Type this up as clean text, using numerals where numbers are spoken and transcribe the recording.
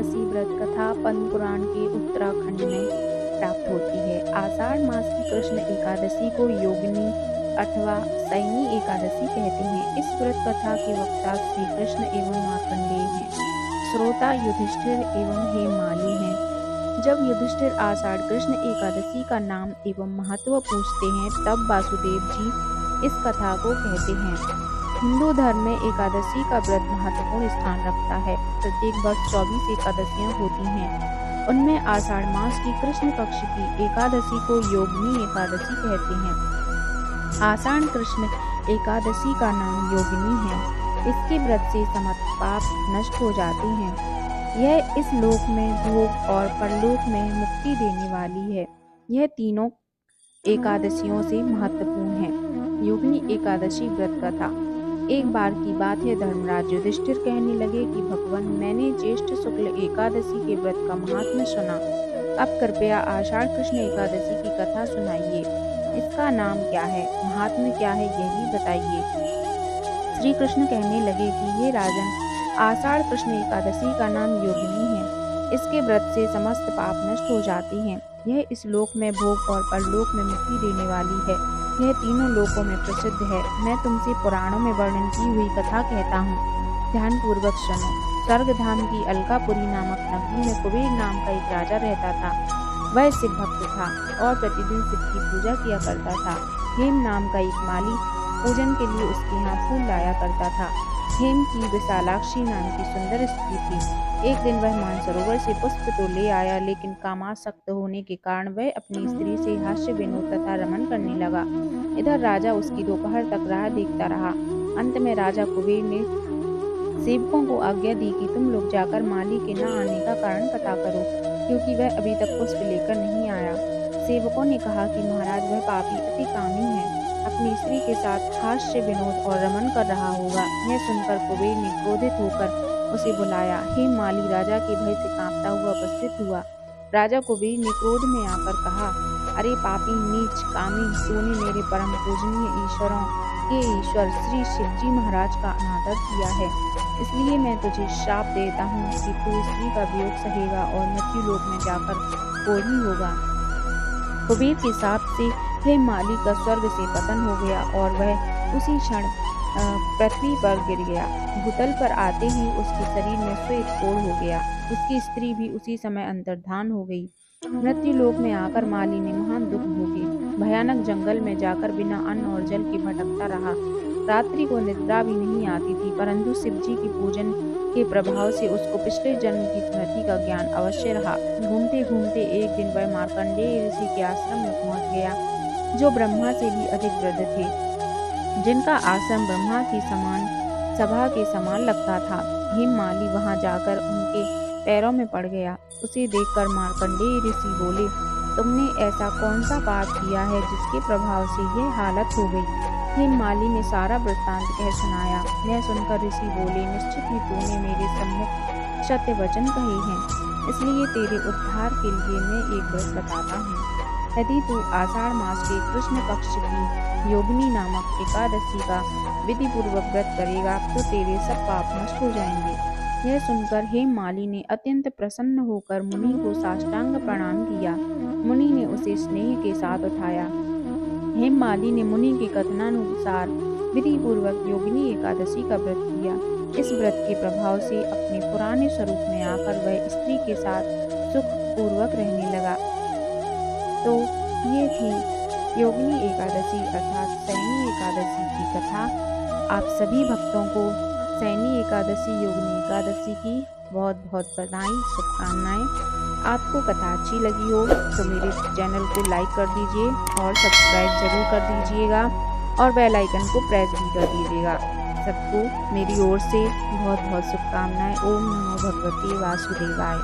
एकादशी व्रत कथा पद्म पुराण के उत्तराखंड में प्राप्त होती है। आषाढ़ मास की कृष्ण एकादशी को योगिनी अथवा सैनी एकादशी कहते हैं। इस व्रत कथा के वक्ता श्री कृष्ण एवं मार्कंडेय हैं। श्रोता युधिष्ठिर एवं हेममाली हैं। जब युधिष्ठिर आषाढ़ कृष्ण एकादशी का नाम एवं महत्व पूछते हैं तब वासुदेव जी इस कथा को कहते हैं। हिंदू धर्म में एकादशी का व्रत महत्वपूर्ण स्थान रखता है। प्रत्येक वर्ष 24 एकादशियां होती हैं। उनमें आषाढ़ मास की कृष्ण पक्ष की एकादशी को योगिनी एकादशी कहते हैं। आषाढ़ कृष्ण एकादशी का नाम योगिनी है। इसके व्रत से समस्त पाप नष्ट हो जाते हैं। यह इस लोक में भोग और परलोक में मुक्ति देने वाली है। यह तीनों एकादशियों से महत्वपूर्ण है। योगिनी एकादशी व्रत कथा। एक बार की बात है, धर्मराज युधिष्ठिर कहने लगे कि भगवान, मैंने ज्येष्ठ शुक्ल एकादशी के व्रत का महात्म्य सुना। अब कृपया आषाढ़ कृष्ण एकादशी की कथा सुनाइए। इसका नाम क्या है, महात्म्य क्या है, यह भी बताइए। श्री कृष्ण कहने लगे कि हे राजन, आषाढ़ कृष्ण एकादशी का नाम योगिनी है। इसके व्रत से समस्त पाप नष्ट हो जाते हैं। यह इस लोक में भोग और परलोक में मुक्ति देने वाली है। यह तीनों लोकों में प्रसिद्ध है। मैं तुमसे पुराणों में वर्णन की हुई कथा कहता हूँ, ध्यान पूर्वक सुनो। स्वर्गधाम की अलकापुरी नामक नगरी में कुबेर नाम का एक राजा रहता था। वह शिव भक्त था और प्रतिदिन शिव की पूजा किया करता था। हेम नाम का एक माली पूजन के लिए उसके यहाँ फूल लाया करता था। हेम की विशालाक्षी नाम की सुंदर स्त्री थी। एक दिन वह मानसरोवर से पुष्प तो ले आया, लेकिन कामासक्त होने के कारण वह अपनी स्त्री से हास्य विनोद तथा रमन करने लगा। इधर राजा उसकी दोपहर तक राह देखता रहा। अंत में राजा कुबेर ने सेवकों को आज्ञा दी कि तुम लोग जाकर माली के न आने का कारण पता करो, क्योंकि वह अभी तक पुष्प लेकर नहीं आया। सेवकों ने कहा कि महाराज, वह पापी अति कामी है, अपनी स्त्री के साथ हास्य विनोद और रमन कर रहा होगा। यह सुनकर कुबेर ने क्रोधित होकर उसे बुलाया। हेम माली राजा के भय से कांपता हुआ उपस्थित हुआ। राजा कुबेर ने क्रोध में आकर कहा, अरे पापी, नीच, कामी, तूने मेरे परम पूजनीय ईश्वरों के ईश्वर श्री शिवजी महाराज का अनादर किया है। इसलिए मैं तुझे श्राप देता हूँ कि तू स्त्री का वियोग सहेगा और मृत्यु लोक में जाकर कोढ़ी होगा। कुबेर के शाप से हेम माली का स्वर्ग से पतन हो गया और वह उसी क्षण पृथ्वी पर गिर गया। भूतल पर आते ही उसके शरीर में श्वेत कोढ़ हो गया। उसकी स्त्री भी उसी समय अंतर्धान हो गई। मृत्यु लोक में आकर माली ने महान दुख भोगे। भयानक जंगल में जाकर बिना अन्न और जल के भटकता रहा। रात्रि को निद्रा भी नहीं आती थी, परंतु शिवजी की पूजन के प्रभाव से उसको पिछले जन्म की स्मृति का ज्ञान अवश्य रहा। घूमते घूमते एक दिन वह मार्कंडेय ऋषि के आश्रम में पहुंच गया, जो ब्रह्मा से भी अधिक वृद्ध थे, जिनका आश्रम ब्रह्मा की समान सभा के समान लगता था। हेम माली वहां जाकर उनके पैरों में पड़ गया। उसे देखकर मार्कंडेय ऋषि बोले, तुमने ऐसा कौन सा पाप किया है जिसके प्रभाव से ये हालत हो गई। हेम माली ने सारा वृत्तांत कह सुनाया। यह सुनकर ऋषि बोले, निश्चित ही तूने मेरे सम्मुख सत्य वचन कहे हैं, इसलिए तेरे उद्धार के लिए मैं एक व्रत बताता हूँ। यदि तू आषाढ़ मास के कृष्ण पक्ष की योगिनी नामक एकादशी का विधि पूर्वक व्रत करेगा तो तेरे सब पाप नष्ट हो जाएंगे। यह सुनकर हेम माली ने अत्यंत प्रसन्न होकर मुनि को साष्टांग प्रणाम किया। मुनि ने उसे स्नेह के साथ उठाया। हेम माली ने मुनि के कथनानुसार विधि पूर्वक योगिनी एकादशी का व्रत किया। इस व्रत के प्रभाव से अपने पुराने स्वरूप में आकर वह स्त्री के साथ सुख पूर्वक रहने लगा। तो ये थी योगिनी एकादशी अर्थात सैनी एकादशी की कथा। आप सभी भक्तों को सैनी एकादशी, योगिनी एकादशी की बहुत बहुत बधाई, शुभकामनाएं। आपको कथा अच्छी लगी हो तो मेरे चैनल को लाइक कर दीजिए और सब्सक्राइब जरूर कर दीजिएगा और बेल आइकन को प्रेस भी कर दीजिएगा। सबको मेरी ओर से बहुत बहुत शुभकामनाएं। ओम नमो भगवते वासुदेवाय।